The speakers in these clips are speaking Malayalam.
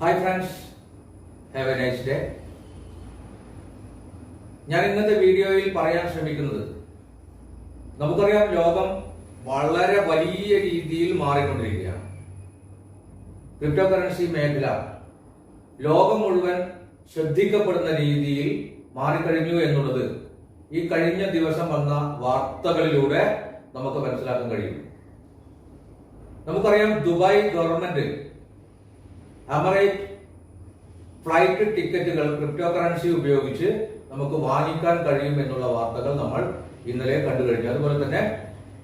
Hi friends, have A nice day. ഞാൻ ഇന്നത്തെ വീഡിയോയിൽ പറയാൻ ശ്രമിക്കുന്നത്, നമുക്കറിയാം ലോകം വളരെ വലിയ രീതിയിൽ മാറിക്കൊണ്ടിരിക്കുകയാണ്. ക്രിപ്റ്റോ കറൻസി മേഖല ലോകം മുഴുവൻ ശ്രദ്ധിക്കപ്പെടുന്ന രീതിയിൽ മാറിക്കഴിഞ്ഞു എന്നുള്ളത് ഈ കഴിഞ്ഞ ദിവസം വന്ന വാർത്തകളിലൂടെ നമുക്ക് മനസ്സിലാക്കാൻ കഴിയും. നമുക്കറിയാം, ദുബായ് ഗവൺമെന്റ് എമിറേറ്റ് ഫ്ലൈറ്റ് ടിക്കറ്റുകൾ ക്രിപ്റ്റോ കറൻസി ഉപയോഗിച്ച് നമുക്ക് വാങ്ങിക്കാൻ കഴിയും എന്നുള്ള വാർത്തകൾ നമ്മൾ ഇന്നലെ കണ്ടു കഴിഞ്ഞു. അതുപോലെ തന്നെ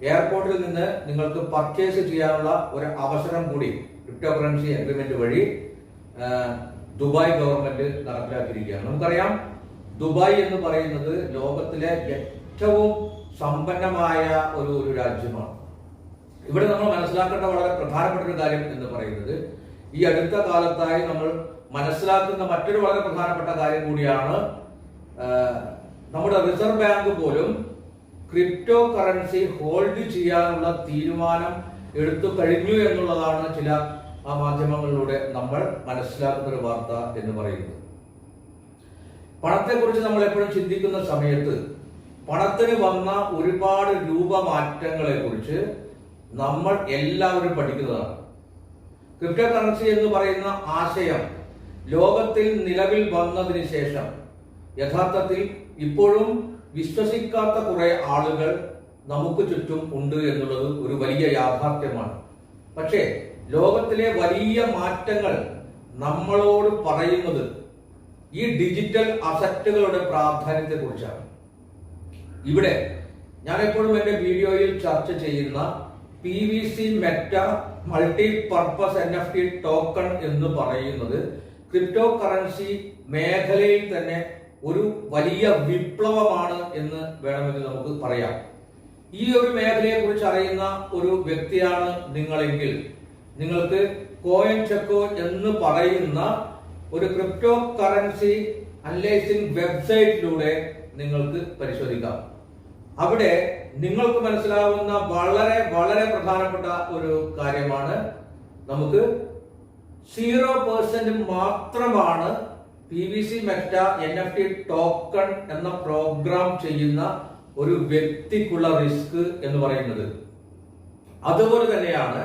എയർപോർട്ടിൽ നിന്ന് നിങ്ങൾക്ക് പർച്ചേസ് ചെയ്യാനുള്ള ഒരു അവസരം കൂടി ക്രിപ്റ്റോ കറൻസി അഗ്രിമെന്റ് വഴി ദുബായ് ഗവൺമെന്റ് നടപ്പിലാക്കിയിരിക്കുകയാണ്. നമുക്കറിയാം, ദുബായ് എന്ന് പറയുന്നത് ലോകത്തിലെ ഏറ്റവും സമ്പന്നമായ ഒരു രാജ്യമാണ്. ഇവിടെ നമ്മൾ മനസ്സിലാക്കേണ്ട വളരെ പ്രധാനപ്പെട്ട ഒരു കാര്യം എന്ന് പറയുന്നത്, ഈ അടുത്ത കാലത്തായി നമ്മൾ മനസ്സിലാക്കുന്ന മറ്റൊരു വളരെ പ്രധാനപ്പെട്ട കാര്യം കൂടിയാണ്, നമ്മുടെ റിസർവ് ബാങ്ക് പോലും ക്രിപ്റ്റോ കറൻസി ഹോൾഡ് ചെയ്യാനുള്ള തീരുമാനം എടുത്തു കഴിഞ്ഞു എന്നുള്ളതാണ് ചില മാധ്യമങ്ങളിലൂടെ നമ്മൾ മനസ്സിലാക്കുന്ന ഒരു വാർത്ത എന്ന് പറയുന്നത്. പണത്തെക്കുറിച്ച് നമ്മൾ എപ്പോഴും ചിന്തിക്കുന്ന സമയത്ത് പണത്തിന് വന്ന ഒരുപാട് രൂപമാറ്റങ്ങളെ കുറിച്ച് നമ്മൾ എല്ലാവരും പഠിക്കുന്നതാണ്. ക്രിപ്റ്റോ കറൻസി എന്ന് പറയുന്ന ആശയം ലോകത്തിൽ നിലവിൽ വന്നതിന് ശേഷം യഥാർത്ഥത്തിൽ ഇപ്പോഴും വിശ്വസിക്കാത്ത കുറെ ആളുകൾ നമുക്ക് ചുറ്റും ഉണ്ട് എന്നുള്ളത് ഒരു വലിയ യാഥാർത്ഥ്യമാണ്. പക്ഷേ ലോകത്തിലെ വലിയ മാറ്റങ്ങൾ നമ്മളോട് പറയുന്നത് ഈ ഡിജിറ്റൽ അസറ്റുകളുടെ പ്രാധാന്യത്തെ കുറിച്ചാണ്. ഇവിടെ ഞാൻ എപ്പോഴും എന്റെ വീഡിയോയിൽ ചർച്ച ചെയ്യുന്ന PVC Meta multi purpose NFT token എന്ന് പറയുന്നത് ക്രിപ്റ്റോ കറൻസി മേഖലയിൽ തന്നെ ഒരു വലിയ വിപ്ലവമാണ് എന്ന് വേണമെങ്കിൽ നമുക്ക് പറയാം. ഈ ഒരു മേഖലയെ കുറിച്ച് അറിയുന്ന ഒരു വ്യക്തിയാണ് നിങ്ങളെങ്കിൽ നിങ്ങൾക്ക് കോയിൻ ചെക്കോ എന്ന് പറയുന്ന ഒരു ക്രിപ്റ്റോ കറൻസി അനലൈസിംഗ് വെബ്സൈറ്റിലൂടെ നിങ്ങൾക്ക് പരിശോധിക്കാം. അവിടെ നിങ്ങൾക്ക് മനസ്സിലാവുന്ന വളരെ വളരെ പ്രധാനപ്പെട്ട ഒരു കാര്യമാണ്, നമുക്ക് 0% മാത്രമാണ് PVC മെറ്റ NFT ടോക്കൺ എന്ന പ്രോഗ്രാം ചെയ്യുന്ന ഒരു വ്യക്തിക്കുള്ള റിസ്ക് എന്ന് പറയുന്നത്. അതുപോലെ തന്നെയാണ്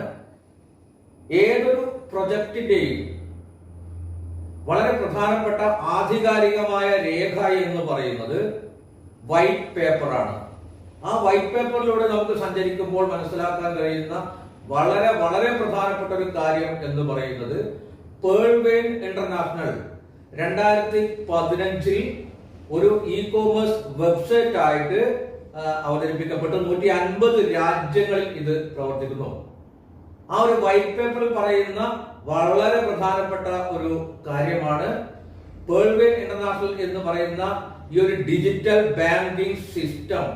ഏതൊരു പ്രൊജക്ടിന്റെയും വളരെ പ്രധാനപ്പെട്ട ആധികാരികമായ രേഖ എന്ന് പറയുന്നത് വൈറ്റ് പേപ്പറാണ്. ആ വൈറ്റ് പേപ്പറിലൂടെ നമുക്ക് സഞ്ചരിക്കുമ്പോൾ മനസ്സിലാക്കാൻ കഴിയുന്ന വളരെ വളരെ പ്രധാനപ്പെട്ട ഒരു കാര്യം എന്ന് പറയുന്നത്, പേൾവെയിൻ ഇന്റർനാഷണൽ 2015 ഒരു ഇ-കോമേഴ്സ് വെബ്സൈറ്റ് ആയിട്ട് അവതരിപ്പിക്കപ്പെട്ടു. 150 രാജ്യങ്ങളിൽ ഇത് പ്രവർത്തിക്കുന്നു. ആ ഒരു വൈറ്റ് പേപ്പറിൽ പറയുന്ന വളരെ പ്രധാനപ്പെട്ട ഒരു കാര്യമാണ്, പേൾവെയിൻ ഇന്റർനാഷണൽ എന്ന് പറയുന്ന ഈ ഒരു ഡിജിറ്റൽ ബാങ്കിംഗ് സിസ്റ്റം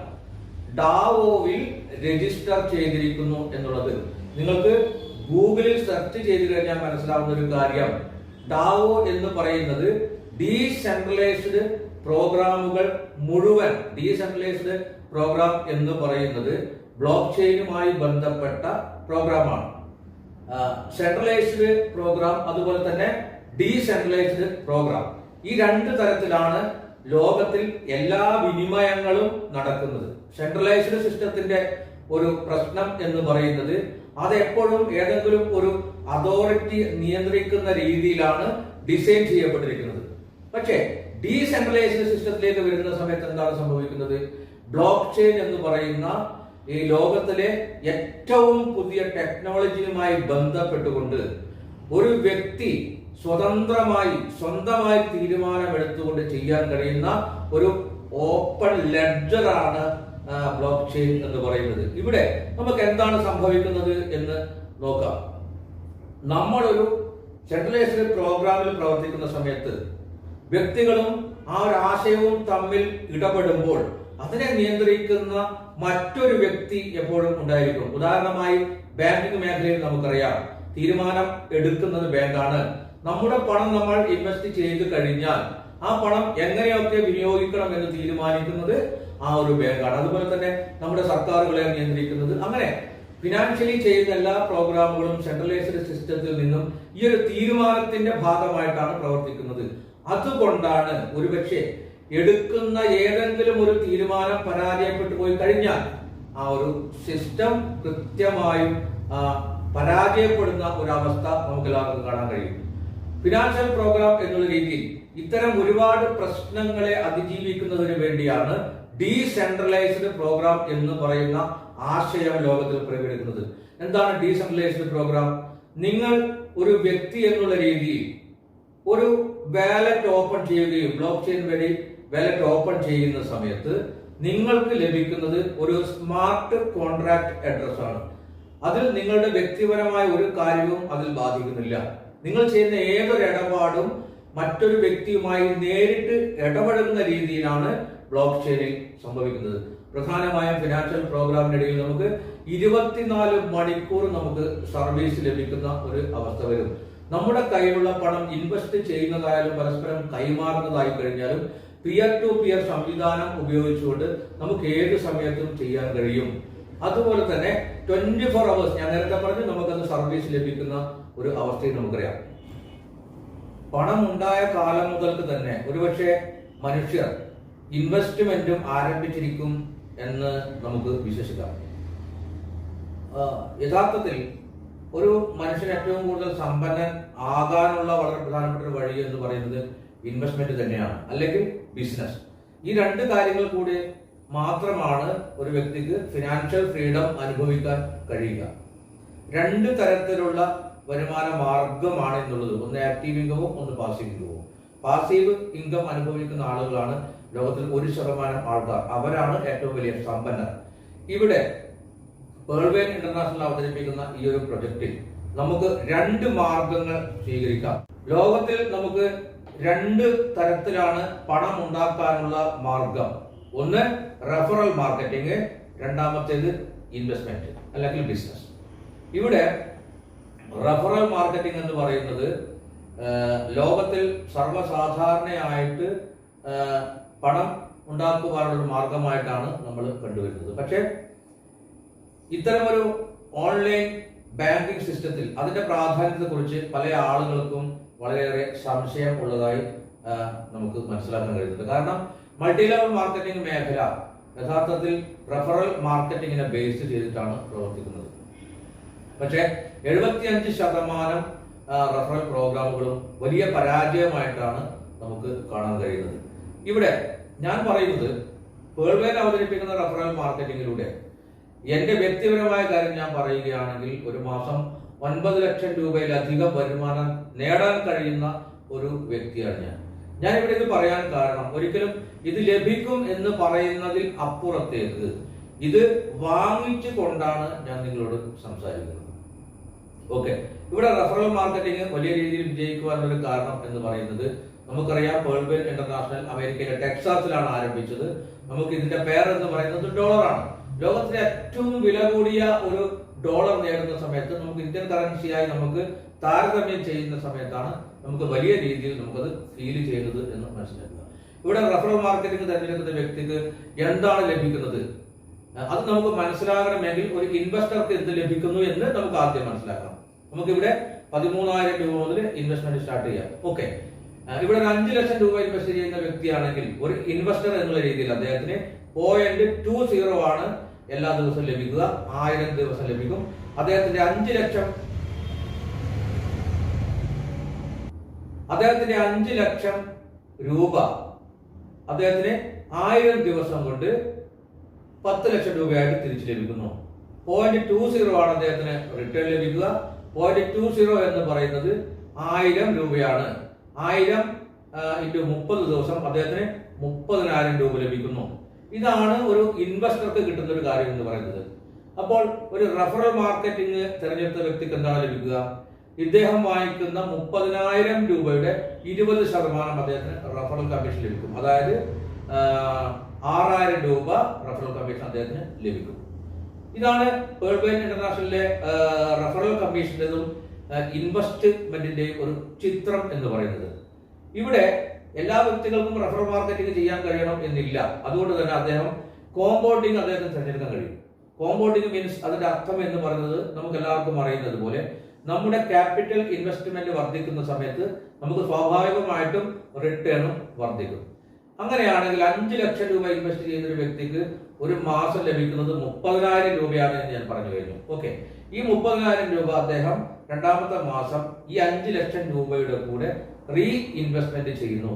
ഡാവോവിൽ രജിസ്റ്റർ ചെയ്തിരിക്കുന്നു എന്നുള്ളത്. നിങ്ങൾക്ക് ഗൂഗിളിൽ സെർച്ച് ചെയ്ത് കഴിഞ്ഞാൽ മനസ്സിലാവുന്ന ഒരു കാര്യം, ഡാവോ എന്ന് പറയുന്നത് ഡീസെൻട്രലൈസ്ഡ് പ്രോഗ്രാമുകൾ മുഴുവൻ, ഡീസെൻട്രലൈസ്ഡ് പ്രോഗ്രാം എന്ന് പറയുന്നത് ബ്ലോക്ക് ചെയിനുമായി ബന്ധപ്പെട്ട പ്രോഗ്രാമാണ്. സെൻട്രലൈസ്ഡ് പ്രോഗ്രാം അതുപോലെ തന്നെ ഡീസെൻട്രലൈസ്ഡ് പ്രോഗ്രാം, ഈ രണ്ട് തരത്തിലാണ് ലോകത്തിൽ എല്ലാ വിനിമയങ്ങളും നടക്കുന്നത്. സെൻട്രലൈസ്ഡ് സിസ്റ്റത്തിന്റെ ഒരു പ്രശ്നം എന്ന് പറയുന്നത്, അത് എപ്പോഴും ഏതെങ്കിലും ഒരു അതോറിറ്റി നിയന്ത്രിക്കുന്ന രീതിയിലാണ് ഡിസൈൻ ചെയ്യപ്പെട്ടിരിക്കുന്നത്. പക്ഷേ ഡീസെൻട്രലൈസ്ഡ് സിസ്റ്റത്തിലേക്ക് വരുന്ന സമയത്ത് എന്താണ് സംഭവിക്കുന്നത്? ബ്ലോക്ക് ചെയിൻ എന്ന് പറയുന്ന ഈ ലോകത്തിലെ ഏറ്റവും പുതിയ ടെക്നോളജിയുമായി ബന്ധപ്പെട്ടുകൊണ്ട് ഒരു വ്യക്തി സ്വന്തമായി തീരുമാനമെടുത്തുകൊണ്ട് ചെയ്യാൻ കഴിയുന്ന ഒരു ഓപ്പൺ ലെഡ്ജർ ആണ് ബ്ലോക്ക് ചെയിൻ എന്ന് പറയുന്നത്. ഇവിടെ നമുക്ക് എന്താണ് സംഭവിക്കുന്നത് എന്ന് നോക്കാം. നമ്മളൊരു സെൻട്രലൈസ്ഡ് പ്രോഗ്രാമിൽ പ്രവർത്തിക്കുന്ന സമയത്ത് വ്യക്തികളും ആ ഒരു ആശയവും തമ്മിൽ ഇടപെടുമ്പോൾ അതിനെ നിയന്ത്രിക്കുന്ന മറ്റൊരു വ്യക്തി എപ്പോഴും ഉണ്ടായിരിക്കും. ഉദാഹരണമായി ബാങ്കിംഗ് മേഖലയിൽ നമുക്കറിയാം, തീരുമാനം എടുക്കുന്നത് ബാങ്കാണ്. നമ്മുടെ പണം നമ്മൾ ഇൻവെസ്റ്റ് ചെയ്ത് കഴിഞ്ഞാൽ ആ പണം എങ്ങനെയൊക്കെ വിനിയോഗിക്കണം എന്ന് തീരുമാനിക്കുന്നത് ആ ഒരു ബാങ്കാണ്. അതുപോലെ തന്നെ നമ്മുടെ സർക്കാരുകളെ നിയന്ത്രിക്കുന്നത്. അങ്ങനെ ഫിനാൻഷ്യലി ചെയ്യുന്ന എല്ലാ പ്രോഗ്രാമുകളും സെൻട്രലൈസ്ഡ് സിസ്റ്റത്തിൽ നിന്നും ഈ ഒരു തീരുമാനത്തിന്റെ ഭാഗമായിട്ടാണ് പ്രവർത്തിക്കുന്നത്. അതുകൊണ്ടാണ് ഒരുപക്ഷെ എടുക്കുന്ന ഏതെങ്കിലും ഒരു തീരുമാനം പരാജയപ്പെട്ടു പോയി കഴിഞ്ഞാൽ ആ ഒരു സിസ്റ്റം കൃത്യമായും പരാജയപ്പെടുന്ന ഒരവസ്ഥ നമുക്ക് എല്ലാവർക്കും കാണാൻ കഴിയും. ഫിനാൻഷ്യൽ പ്രോഗ്രാം എന്നുള്ള രീതിയിൽ ഇത്തരം ഒരുപാട് പ്രശ്നങ്ങളെ അതിജീവിക്കുന്നതിന് വേണ്ടിയാണ് ഡീസെൻട്രലൈസ്ഡ് പ്രോഗ്രാം എന്ന് പറയുന്ന ആശയം ലോകത്തിൽ പ്രകടിപ്പിക്കുന്നത്. എന്താണ് ഡീസെൻട്രലൈസ്ഡ് പ്രോഗ്രാം? നിങ്ങൾ ഒരു വ്യക്തി എന്നുള്ള രീതിയിൽ ഒരു വാലറ്റ് ഓപ്പൺ ചെയ്യുകയും ബ്ലോക്ക് ചെയിൻ വഴി വാലറ്റ് ഓപ്പൺ ചെയ്യുന്ന സമയത്ത് നിങ്ങൾക്ക് ലഭിക്കുന്നത് ഒരു സ്മാർട്ട് കോൺട്രാക്ട് അഡ്രസ് ആണ്. അതിൽ നിങ്ങളുടെ വ്യക്തിപരമായ ഒരു കാര്യവും അതിൽ ബാധിക്കുന്നില്ല. നിങ്ങൾ ചെയ്യുന്ന ഏതൊരു ഇടപാടും മറ്റൊരു വ്യക്തിയുമായി നേരിട്ട് ഇടപെടുന്ന രീതിയിലാണ് ബ്ലോക്ക് ചെയിനിൽ സംഭവിക്കുന്നത്. പ്രധാനമായും ഫിനാൻഷ്യൽ പ്രോഗ്രാമിനിടയിൽ നമുക്ക് 24 മണിക്കൂർ നമുക്ക് സർവീസ് ലഭിക്കുന്ന ഒരു അവസ്ഥ വരും. നമ്മുടെ കയ്യിലുള്ള പണം ഇൻവെസ്റ്റ് ചെയ്യുന്നതായാലും പരസ്പരം കൈമാറുന്നതായി കഴിഞ്ഞാലും പിയർ ടു പിയർ സംവിധാനം ഉപയോഗിച്ചുകൊണ്ട് നമുക്ക് ഏത് സമയത്തും ചെയ്യാൻ കഴിയും. അതുപോലെ തന്നെ 24 hours ഞാൻ നേരത്തെ പറഞ്ഞു നമുക്കത് സർവീസ് ലഭിക്കുന്ന ഒരു അവസ്ഥയും നമുക്കറിയാം. പണം ഉണ്ടായ കാലം മുതൽക്ക് തന്നെ ഒരുപക്ഷെ മനുഷ്യർ ഇൻവെസ്റ്റ്മെന്റും ആരംഭിച്ചിരിക്കും എന്ന് നമുക്ക് വിശ്വസിക്കാം. യഥാർത്ഥത്തിൽ ഒരു മനുഷ്യൻ ഏറ്റവും കൂടുതൽ സമ്പന്നൻ ആകാനുള്ള വളരെ പ്രധാനപ്പെട്ട ഒരു വഴി എന്ന് പറയുന്നത് ഇൻവെസ്റ്റ്മെന്റ് തന്നെയാണ്, അല്ലെങ്കിൽ ബിസിനസ്. ഈ രണ്ട് കാര്യങ്ങൾ കൂടി മാത്രമാണ് ഒരു വ്യക്തിക്ക് ഫിനാൻഷ്യൽ ഫ്രീഡം അനുഭവിക്കാൻ കഴിയുക. രണ്ട് തരത്തിലുള്ള വരുമാന മാർഗമാണ് എന്നുള്ളത്. ഒന്ന് ആക്റ്റീവ് ഇൻകവും ഒന്ന് പാസീവ് ഇൻകവും. പാസീവ് ഇൻകം അനുഭവിക്കുന്ന ആളുകളാണ് ലോകത്തിൽ 1% ആൾക്കാർ. അവരാണ് ഏറ്റവും വലിയ സമ്പന്നർ. ഇവിടെ പേൾവെയിൻ ഇന്റർനാഷണൽ അവതരിപ്പിക്കുന്ന ഈ ഒരു പ്രൊജക്റ്റിൽ നമുക്ക് രണ്ട് മാർഗങ്ങൾ സ്വീകരിക്കാം. ലോകത്തിൽ നമുക്ക് രണ്ട് തരത്തിലാണ് പണം ഉണ്ടാക്കാനുള്ള മാർഗം. ഒന്ന് റെഫറൽ മാർക്കറ്റിംഗ്, രണ്ടാമത്തേത് ഇൻവെസ്റ്റ്മെന്റ് അല്ലെങ്കിൽ ബിസിനസ്. ഇവിടെ റെഫറൽ മാർക്കറ്റിംഗ് എന്ന് പറയുന്നത് ലോകത്തിൽ സർവ്വസാധാരണയായിട്ട് പണം ഉണ്ടാക്കുവാനുള്ള ഒരു മാർഗമായിട്ടാണ് നമ്മൾ കണ്ടുവരുന്നത്. പക്ഷേ ഇത്തരമൊരു ഓൺലൈൻ ബാങ്കിംഗ് സിസ്റ്റത്തിൽ അതിന്റെ പ്രാധാന്യത്തെ കുറിച്ച് പല ആളുകൾക്കും വളരെയേറെ സംശയം ഉള്ളതായി നമുക്ക് മനസ്സിലാക്കാൻ കഴിയുന്നുണ്ട്. കാരണം മൾട്ടി ലെവൽ മാർക്കറ്റിംഗ് മേഖല യഥാർത്ഥത്തിൽ റെഫറൽ മാർക്കറ്റിംഗിനെ ബേസ് ചെയ്തിട്ടാണ് പ്രവർത്തിക്കുന്നത്. പക്ഷേ 75% റെഫറൽ പ്രോഗ്രാമുകളും വലിയ പരാജയമായിട്ടാണ് നമുക്ക് കാണാൻ കഴിയുന്നത്. ഇവിടെ ഞാൻ പറയുന്നത് പേൾവെയിൻ അവതരിപ്പിക്കുന്ന റെഫറൽ മാർക്കറ്റിംഗിലൂടെ എന്റെ വ്യക്തിപരമായ കാര്യം ഞാൻ പറയുകയാണെങ്കിൽ ഒരു മാസം 9 ലക്ഷം രൂപയിലധികം വരുമാനം നേടാൻ കഴിയുന്ന ഒരു വ്യക്തിയാണ് ഞാൻ ഇവിടെ ഇത് പറയാൻ കാരണം ഒരിക്കലും ഇത് ലഭിക്കും എന്ന് പറയുന്നതിൽ അപ്പുറത്തേക്ക് ഇത് വാങ്ങിച്ചു കൊണ്ടാണ് ഞാൻ നിങ്ങളോട് സംസാരിക്കുന്നത്. ഓക്കെ, ഇവിടെ റെഫറൽ മാർക്കറ്റിംഗ് വലിയ രീതിയിൽ വിജയിക്കുവാനുള്ള കാരണം എന്ന് പറയുന്നത് നമുക്കറിയാം. പേൾവെയിൻ ഇന്റർനാഷണൽ അമേരിക്കയിലെ ടെക്സാസിലാണ് ആരംഭിച്ചത്. നമുക്ക് ഇതിന്റെ പേർ എന്ന് പറയുന്നത് ഡോളറാണ്. ലോകത്തിലെ ഏറ്റവും വില കൂടിയ ഒരു ഡോളർ നേടുന്ന സമയത്ത് നമുക്ക് ഇന്ത്യൻ കറൻസിയായി നമുക്ക് താരതമ്യം ചെയ്യുന്ന സമയത്താണ് നമുക്ക് വലിയ രീതിയിൽ നമുക്കത് ഫീൽ ചെയ്യുന്നത് എന്ന് മനസ്സിലാക്കുക. ഇവിടെ റെഫറൽ മാർക്കറ്റിംഗ് തിരഞ്ഞെടുക്കുന്ന വ്യക്തിക്ക് എന്താണ് ലഭിക്കുന്നത് അത് നമുക്ക് മനസ്സിലാകണമെങ്കിൽ ഒരു ഇൻവെസ്റ്റർക്ക് എന്ത് ലഭിക്കുന്നു എന്ന് നമുക്ക് ആദ്യം മനസ്സിലാക്കണം. നമുക്കിവിടെ 13,000 രൂപ മുതൽ ഇൻവെസ്റ്റ്മെന്റ് സ്റ്റാർട്ട് ചെയ്യാം. ഓക്കെ, ഇവിടെ ഒരു 5 ലക്ഷം രൂപ ഇൻവെസ്റ്റ് ചെയ്യുന്ന വ്യക്തിയാണെങ്കിൽ ഒരു ഇൻവെസ്റ്റർ എന്നുള്ള രീതിയിൽ അദ്ദേഹത്തിന് 0.20 ആണ് എല്ലാ ദിവസവും ലഭിക്കുക. 1000 ദിവസം ലഭിക്കും. അദ്ദേഹത്തിന്റെ 5 ലക്ഷം രൂപ അദ്ദേഹത്തിന് 1000 ദിവസം കൊണ്ട് 10 ലക്ഷം രൂപയായിട്ട് തിരിച്ചു ലഭിക്കുന്നു. 0.20 ആണ് അദ്ദേഹത്തിന് റിട്ടേൺ ലഭിക്കുക. 0.20 എന്ന് പറയുന്നത് 1000 രൂപയാണ്. 1000 × 30 ദിവസം അദ്ദേഹത്തിന് 30,000 രൂപ ലഭിക്കുന്നു. ഇതാണ് ഒരു ഇൻവെസ്റ്റർക്ക് കിട്ടുന്ന ഒരു കാര്യം എന്ന് പറയുന്നത്. അപ്പോൾ ഒരു റെഫറൽ മാർക്കറ്റിംഗ് തിരഞ്ഞെടുത്ത വ്യക്തിക്ക് എന്താണ് ലഭിക്കുക? ഇദ്ദേഹം വാങ്ങിക്കുന്ന 30,000 രൂപയുടെ 20% അദ്ദേഹത്തിന് റെഫറൽ കമ്മീഷൻ ലഭിക്കും. അതായത് 6,000 രൂപ റെഫറൽ കമ്മീഷൻ അദ്ദേഹത്തിന് ലഭിക്കും. ഇതാണ് പേൾവെയിൻ ഇന്റർനാഷണലിലെ റെഫറൽ കമ്മീഷന്റെതും ഇൻവെസ്റ്റ്മെന്റിന്റെയും ഒരു ചിത്രം എന്ന് പറയുന്നത്. ഇവിടെ എല്ലാ വ്യക്തികൾക്കും റെഫറൽ മാർക്കറ്റിംഗ് ചെയ്യാൻ കഴിയണം എന്നില്ല. അതുകൊണ്ട് തന്നെ അദ്ദേഹം കോമ്പൗണ്ടിങ് അദ്ദേഹത്തിന് തിരഞ്ഞെടുക്കാൻ കഴിയും. കോമ്പൗണ്ടിങ് മീൻസ് അതിന്റെ അർത്ഥം എന്ന് പറയുന്നത് നമുക്ക് എല്ലാവർക്കും അറിയുന്നത് പോലെ നമ്മുടെ ക്യാപിറ്റൽ ഇൻവെസ്റ്റ്മെന്റ് വർദ്ധിക്കുന്ന സമയത്ത് നമുക്ക് സ്വാഭാവികമായിട്ടും റിട്ടേണും വർദ്ധിക്കും. അങ്ങനെയാണെങ്കിൽ 5 ലക്ഷം രൂപ ഇൻവെസ്റ്റ് ചെയ്യുന്ന ഒരു വ്യക്തിക്ക് ഒരു മാസം ലഭിക്കുന്നത് 30,000 രൂപയാണ് എന്ന് ഞാൻ പറഞ്ഞു കഴിഞ്ഞു. ഓക്കെ, ഈ 30,000 രൂപ അദ്ദേഹം രണ്ടാമത്തെ മാസം ഈ 5 ലക്ഷം രൂപയുടെ കൂടെ റീ ഇൻവെസ്റ്റ്മെന്റ് ചെയ്യുന്നു.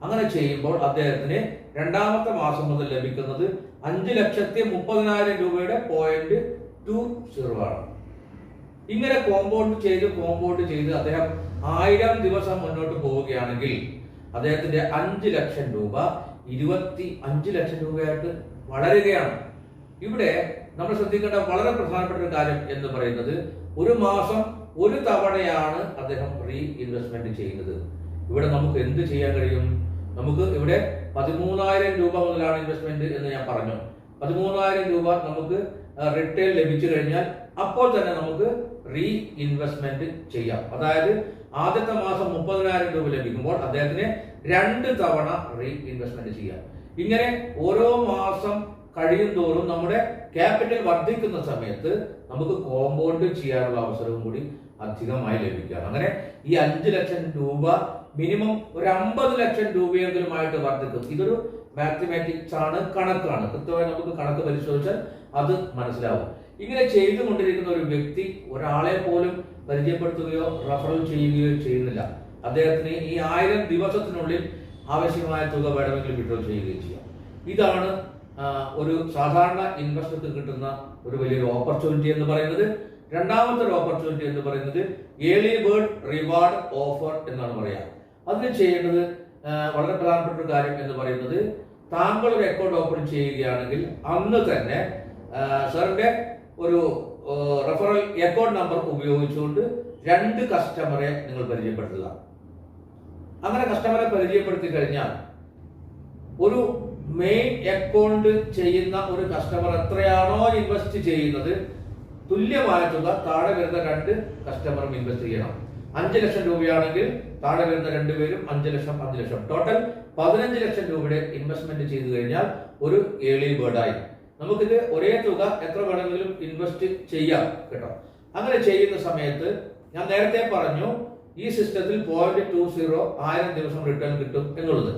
അങ്ങനെ ചെയ്യുമ്പോൾ അദ്ദേഹത്തിന് രണ്ടാമത്തെ മാസം മുതൽ ലഭിക്കുന്നത് 5,30,000 രൂപയുടെ 0.20 ആണ്. ഇങ്ങനെ കോമ്പൗണ്ട് ചെയ്ത് അദ്ദേഹം 1000 ദിവസം മുന്നോട്ട് പോവുകയാണെങ്കിൽ അദ്ദേഹത്തിന്റെ 5 ലക്ഷം രൂപ 25 ലക്ഷം രൂപയായിട്ട് വളരുകയാണ്. ഇവിടെ നമ്മൾ ശ്രദ്ധിക്കേണ്ട വളരെ പ്രധാനപ്പെട്ട ഒരു കാര്യം എന്ന് പറയുന്നത് ഒരു മാസം ഒരു തവണയാണ് അദ്ദേഹം റീ ഇൻവെസ്റ്റ്മെന്റ് ചെയ്യുന്നത്. ഇവിടെ നമുക്ക് എന്ത് ചെയ്യാൻ കഴിയും? നമുക്ക് ഇവിടെ 13,000 രൂപ മുതലാണ് ഇൻവെസ്റ്റ്മെന്റ് എന്ന് ഞാൻ പറഞ്ഞു. 13,000 രൂപ നമുക്ക് റിട്ടേൺ ലഭിച്ചു കഴിഞ്ഞാൽ അപ്പോൾ തന്നെ നമുക്ക് റീ ഇൻവെസ്റ്റ്മെന്റ് ചെയ്യാം. അതായത് ആദ്യത്തെ മാസം 30,000 രൂപ ലഭിക്കുമ്പോൾ അദ്ദേഹത്തിന് 2 തവണ റീ ഇൻവെസ്റ്റ്മെന്റ് ചെയ്യാം. ഇങ്ങനെ ഓരോ മാസം കഴിയും തോറും നമ്മുടെ ക്യാപിറ്റൽ വർദ്ധിക്കുന്ന സമയത്ത് നമുക്ക് കോമ്പൗണ്ട് ചെയ്യാനുള്ള അവസരവും കൂടി അധികമായി ലഭിക്കുകയാണ്. അങ്ങനെ ഈ 5 ലക്ഷം രൂപ മിനിമം ഒരു 50 ലക്ഷം രൂപയെങ്കിലുമായിട്ട് വർദ്ധിക്കും. ഇതൊരു മാത്തമാറ്റിക്സ് ആണ്, കണക്കാണ്. കൃത്യമായി നമുക്ക് കണക്ക് പരിശോധിച്ചാൽ അത് മനസ്സിലാവും. ഇങ്ങനെ ചെയ്തുകൊണ്ടിരിക്കുന്ന ഒരു വ്യക്തി ഒരാളെ പോലും പരിചയപ്പെടുത്തുകയോ റഫറൽ ചെയ്യുകയോ ചെയ്യുന്നില്ല. അദ്ദേഹത്തിന് ഈ 1000 ദിവസത്തിനുള്ളിൽ ആവശ്യമായ തുക വേണമെങ്കിൽ വിഡ്രോ ചെയ്യുകയും ചെയ്യാം. ഇതാണ് ഒരു സാധാരണ ഇൻവെസ്റ്റർക്ക് കിട്ടുന്ന ഒരു വലിയൊരു ഓപ്പർച്യൂണിറ്റി എന്ന് പറയുന്നത്. രണ്ടാമത്തെ ഒരു ഓപ്പർച്യൂണിറ്റി എന്ന് പറയുന്നത് ഏർലി ബേർഡ് റിവാർഡ് ഓഫർ എന്നാണ് പറയാം. അതിന് ചെയ്യേണ്ടത് വളരെ പ്രധാനപ്പെട്ട ഒരു കാര്യം എന്ന് പറയുന്നത് താങ്കൾ ഒരു അക്കൗണ്ട് ഓപ്പൺ ചെയ്യുകയാണെങ്കിൽ അന്ന് തന്നെ സാറിന്റെ ഒരു റെഫറൽ അക്കൗണ്ട് നമ്പർ ഉപയോഗിച്ചുകൊണ്ട് 2 കസ്റ്റമറെ നിങ്ങൾ പരിചയപ്പെടുത്തുക. അങ്ങനെ കസ്റ്റമറെ പരിചയപ്പെടുത്തി കഴിഞ്ഞാൽ ഒരു മെയിൻ അക്കൗണ്ട് ചെയ്യുന്ന ഒരു കസ്റ്റമർ എത്രയാണോ ഇൻവെസ്റ്റ് ചെയ്യുന്നത് തുല്യമായ തുക താഴെ വരുന്ന 2 കസ്റ്റമറും ഇൻവെസ്റ്റ് ചെയ്യണം. 5 ലക്ഷം രൂപയാണെങ്കിൽ താഴെ വരുന്ന 2 പേരും 5 ലക്ഷം ടോട്ടൽ 15 ലക്ഷം രൂപയുടെ ഇൻവെസ്റ്റ്മെന്റ് ചെയ്തു കഴിഞ്ഞാൽ ഒരു ഏർലി ബേർഡായി നമുക്കിത് ഒരേ തുക എത്ര വേണമെങ്കിലും ഇൻവെസ്റ്റ് ചെയ്യാം കേട്ടോ. അങ്ങനെ ചെയ്യുന്ന സമയത്ത് ഞാൻ നേരത്തെ പറഞ്ഞു ഈ സിസ്റ്റത്തിൽ 0.20 1000 ദിവസം റിട്ടേൺ കിട്ടും എന്നുള്ളത്.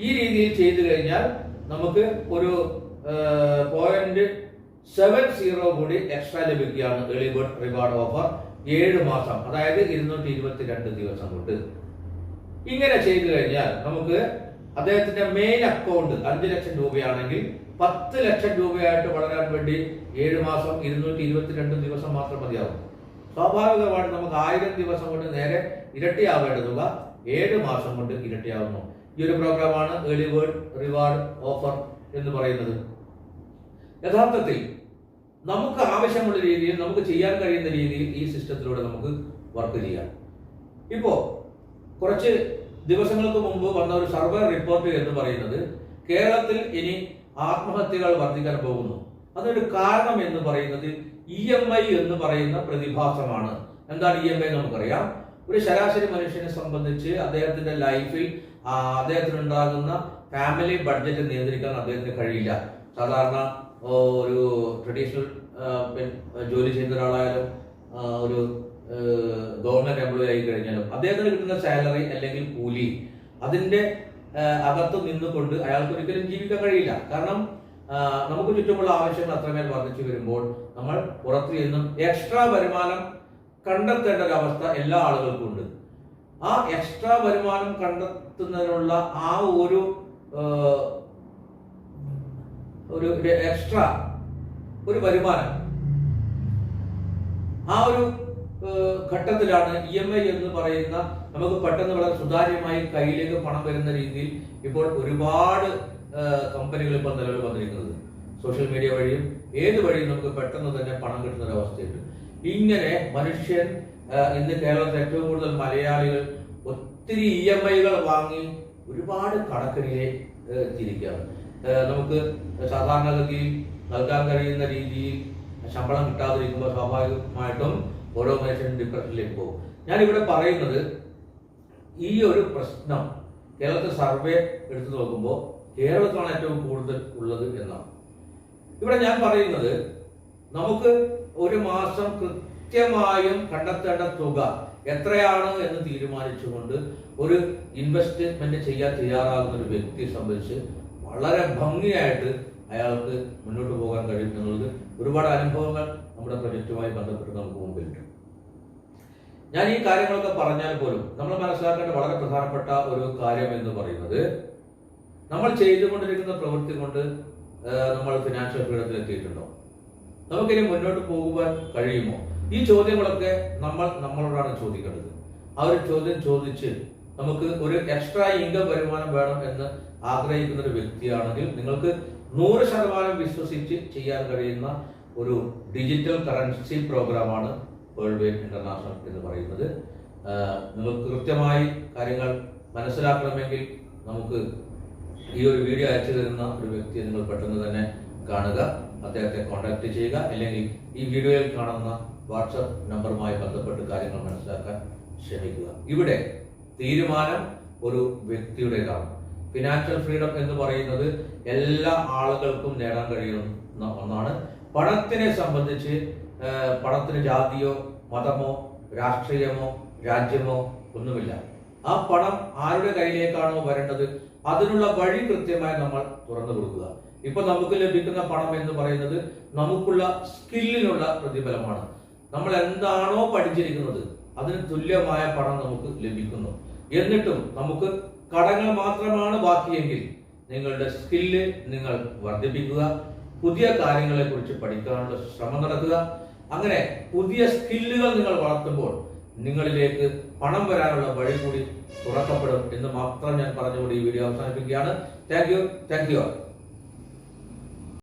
ഈ രീതിയിൽ ചെയ്തു കഴിഞ്ഞാൽ നമുക്ക് ഒരു 0.70 കൂടി എക്സ്ട്രാ ലഭിക്കുകയാണ്. ഏർലി ബേർഡ് റിവാർഡ് ഓഫർ 7 മാസം, അതായത് 222 ദിവസം കൊണ്ട്. ഇങ്ങനെ ചെയ്തു കഴിഞ്ഞാൽ നമുക്ക് അദ്ദേഹത്തിന്റെ മെയിൻ അക്കൗണ്ട് 5 ലക്ഷം രൂപയാണെങ്കിൽ 10 ലക്ഷം രൂപയായിട്ട് വളരാൻ വേണ്ടി 7 മാസം 222 ദിവസം മാത്രം മതിയാവും. സ്വാഭാവികമായിട്ട് നമുക്ക് 1000 ദിവസം കൊണ്ട് നേരെ ഇരട്ടിയാവേണ്ട തുക 7 മാസം കൊണ്ട് ഇരട്ടിയാവുന്നു. ഈ ഒരു പ്രോഗ്രാമാണ് ഏർലി ബേർഡ് റിവാർഡ് ഓഫർ എന്ന് പറയുന്നത്. യഥാർത്ഥത്തിൽ നമുക്ക് ആവശ്യമുള്ള രീതിയിൽ നമുക്ക് ചെയ്യാൻ കഴിയുന്ന രീതിയിൽ ഈ സിസ്റ്റത്തിലൂടെ നമുക്ക് വർക്ക് ചെയ്യാം. ഇപ്പോ കുറച്ച് ദിവസങ്ങൾക്ക് മുമ്പ് വന്ന ഒരു സർവേ റിപ്പോർട്ട് എന്ന് പറയുന്നത് കേരളത്തിൽ ഇനി ആത്മഹത്യകൾ വർദ്ധിക്കാൻ പോകുന്നു. അതിനൊരു കാരണം എന്ന് പറയുന്നത് EMI എന്ന് പറയുന്ന പ്രതിഭാസമാണ്. എന്താണ് EMI നമുക്കറിയാം. ഒരു ശരാശരി മനുഷ്യനെ സംബന്ധിച്ച് അദ്ദേഹത്തിന്റെ ലൈഫിൽ അദ്ദേഹത്തിന് ഉണ്ടാകുന്ന ഫാമിലി ബഡ്ജറ്റ് നിയന്ത്രിക്കാൻ അദ്ദേഹത്തിന് കഴിയില്ല. സാധാരണ ഒരു ട്രഡീഷണൽ ജോലി ചെയ്യുന്ന ഒരാളായാലും ഒരു ഗവൺമെന്റ് എംപ്ലോയി ആയി കഴിഞ്ഞാലും അദ്ദേഹത്തിന് കിട്ടുന്ന സാലറി അല്ലെങ്കിൽ കൂലി അതിന്റെ അകത്ത് നിന്നുകൊണ്ട് അയാൾക്ക് ഒരിക്കലും ജീവിക്കാൻ കഴിയില്ല. കാരണം നമുക്ക് ചുറ്റുമുള്ള ആവശ്യങ്ങൾ അത്രമേൽ വർദ്ധിച്ചു വരുമ്പോൾ നമ്മൾ പുറത്തു നിന്നും എക്സ്ട്രാ വരുമാനം കണ്ടെത്തേണ്ട ഒരു അവസ്ഥ എല്ലാ ആളുകൾക്കും ഉണ്ട്. ആ എക്സ്ട്രാ വരുമാനം കണ്ടെത്തുന്നതിനുള്ള ആ ഒരു എക്സ്ട്രാ ഒരു വരുമാനം ആ ഒരു ഘട്ടത്തിലാണ് EMI എന്ന് പറയുന്ന നമുക്ക് പെട്ടെന്ന് വളരെ സുതാര്യമായി കയ്യിലേക്ക് പണം വരുന്ന രീതിയിൽ ഇപ്പോൾ ഒരുപാട് കമ്പനികൾ ഇപ്പോൾ നിലവിൽ വന്നിരിക്കുന്നത്. സോഷ്യൽ മീഡിയ വഴിയും ഏത് വഴിയും നമുക്ക് പെട്ടെന്ന് തന്നെ പണം കിട്ടുന്ന ഒരു അവസ്ഥയുണ്ട്. ഇങ്ങനെ മനുഷ്യൻ ഇന്ന് കേരളത്തിൽ ഏറ്റവും കൂടുതൽ മലയാളികൾ ഒത്തിരി EMIകൾ വാങ്ങി ഒരുപാട് കടക്കണിയെ തിരിക്കുകയാണ്. നമുക്ക് സാധാരണഗതിയിൽ നൽകാൻ കഴിയുന്ന രീതിയിൽ ശമ്പളം കിട്ടാതിരിക്കുമ്പോൾ സ്വാഭാവികമായിട്ടും ഓരോ മനുഷ്യനും ഡിപ്രഷനിലേക്ക് പോകും. ഞാനിവിടെ പറയുന്നത് ഈ ഒരു പ്രശ്നം കേരളത്തിൽ സർവേ എടുത്തു നോക്കുമ്പോൾ കേരളത്തിലാണ് ഏറ്റവും കൂടുതൽ ഉള്ളത് എന്നാണ്. ഇവിടെ ഞാൻ പറയുന്നത് നമുക്ക് ഒരു മാസം കൃത്യമായും കണ്ടെത്തേണ്ട തുക എത്രയാണ് എന്ന് തീരുമാനിച്ചുകൊണ്ട് ഒരു ഇൻവെസ്റ്റ്മെന്റ് ചെയ്യാൻ തയ്യാറാകുന്ന ഒരു വ്യക്തിയെ സംബന്ധിച്ച് വളരെ ഭംഗിയായിട്ട് അയാൾക്ക് മുന്നോട്ട് പോകാൻ കഴിയും എന്നുള്ളത് ഒരുപാട് അനുഭവങ്ങൾ നമ്മുടെ പ്രൊജക്റ്റുമായി ബന്ധപ്പെട്ട് നമുക്ക് മുമ്പിലുണ്ട്. ഞാൻ ഈ കാര്യങ്ങളൊക്കെ പറഞ്ഞാൽ പോലും നമ്മൾ മനസ്സിലാക്കേണ്ട വളരെ പ്രധാനപ്പെട്ട ഒരു കാര്യം എന്ന് പറയുന്നത്, നമ്മൾ ചെയ്തുകൊണ്ടിരിക്കുന്ന പ്രവൃത്തി കൊണ്ട് നമ്മൾ ഫിനാൻഷ്യൽ ഫ്രീഡത്തിൽ എത്തിയിട്ടുണ്ടോ? നമുക്കിനി മുന്നോട്ട് പോകുവാൻ കഴിയുമോ? ഈ ചോദ്യങ്ങളൊക്കെ നമ്മളോടാണ് ചോദിക്കേണ്ടത്. ആ ഒരു ചോദ്യം ചോദിച്ച് നമുക്ക് ഒരു എക്സ്ട്രാ ഇൻകം വരുമാനം വേണം എന്ന് ആഗ്രഹിക്കുന്ന ഒരു വ്യക്തിയാണെങ്കിൽ നിങ്ങൾക്ക് 100% വിശ്വസിച്ച് ചെയ്യാൻ കഴിയുന്ന ഒരു ഡിജിറ്റൽ കറൻസി പ്രോഗ്രാമാണ് വേൾഡ് വെയ്റ്റ് ഇന്റർനാഷണൽ എന്ന് പറയുന്നത്. നിങ്ങൾക്ക് കൃത്യമായി കാര്യങ്ങൾ മനസ്സിലാക്കണമെങ്കിൽ നമുക്ക് ഈ ഒരു വീഡിയോ അയച്ചു തരുന്ന ഒരു വ്യക്തിയെ നിങ്ങൾ പെട്ടെന്ന് തന്നെ കാണുക, അദ്ദേഹത്തെ കോൺടാക്ട് ചെയ്യുക, അല്ലെങ്കിൽ ഈ വീഡിയോയിൽ കാണുന്ന വാട്സപ്പ് നമ്പറുമായി ബന്ധപ്പെട്ട് കാര്യങ്ങൾ മനസ്സിലാക്കാൻ ശ്രമിക്കുക. ഇവിടെ തീരുമാനം ഒരു വ്യക്തിയുടേതാണ്. ഫിനാൻഷ്യൽ ഫ്രീഡം എന്ന് പറയുന്നത് എല്ലാ ആളുകൾക്കും നേടാൻ കഴിയുന്ന ഒന്നാണ്. പണത്തിനെ സംബന്ധിച്ച് പണത്തിന് ജാതിയോ മതമോ രാഷ്ട്രീയമോ രാജ്യമോ ഒന്നുമില്ല. ആ പണം ആരുടെ കയ്യിലേക്കാണോ വരേണ്ടത് അതിനുള്ള വഴി കൃത്യമായി നമ്മൾ തുറന്നു കൊടുക്കുക. ഇപ്പൊ നമുക്ക് ലഭിക്കുന്ന പണം എന്ന് പറയുന്നത് നമുക്കുള്ള സ്കില്ലിനുള്ള പ്രതിഫലമാണ്. നമ്മൾ എന്താണോ പഠിച്ചിരിക്കുന്നത് അതിന് തുല്യമായ പണം നമുക്ക് ലഭിക്കുന്നു. എന്നിട്ടും നമുക്ക് കടങ്ങൾ മാത്രമാണ് ബാക്കിയെങ്കിൽ നിങ്ങളുടെ സ്കില്ല് നിങ്ങൾ വർദ്ധിപ്പിക്കുക, പുതിയ കാര്യങ്ങളെ കുറിച്ച് പഠിക്കാനുള്ള ശ്രമം നടത്തുക. അങ്ങനെ പുതിയ സ്കില്ലുകൾ നിങ്ങൾ വളർത്തുമ്പോൾ നിങ്ങളിലേക്ക് പണം വരാനുള്ള വഴി കൂടി തുറക്കപ്പെടും എന്ന് മാത്രം ഞാൻ പറഞ്ഞുകൊണ്ട് ഈ വീഡിയോ അവസാനിപ്പിക്കുകയാണ്. Thank you.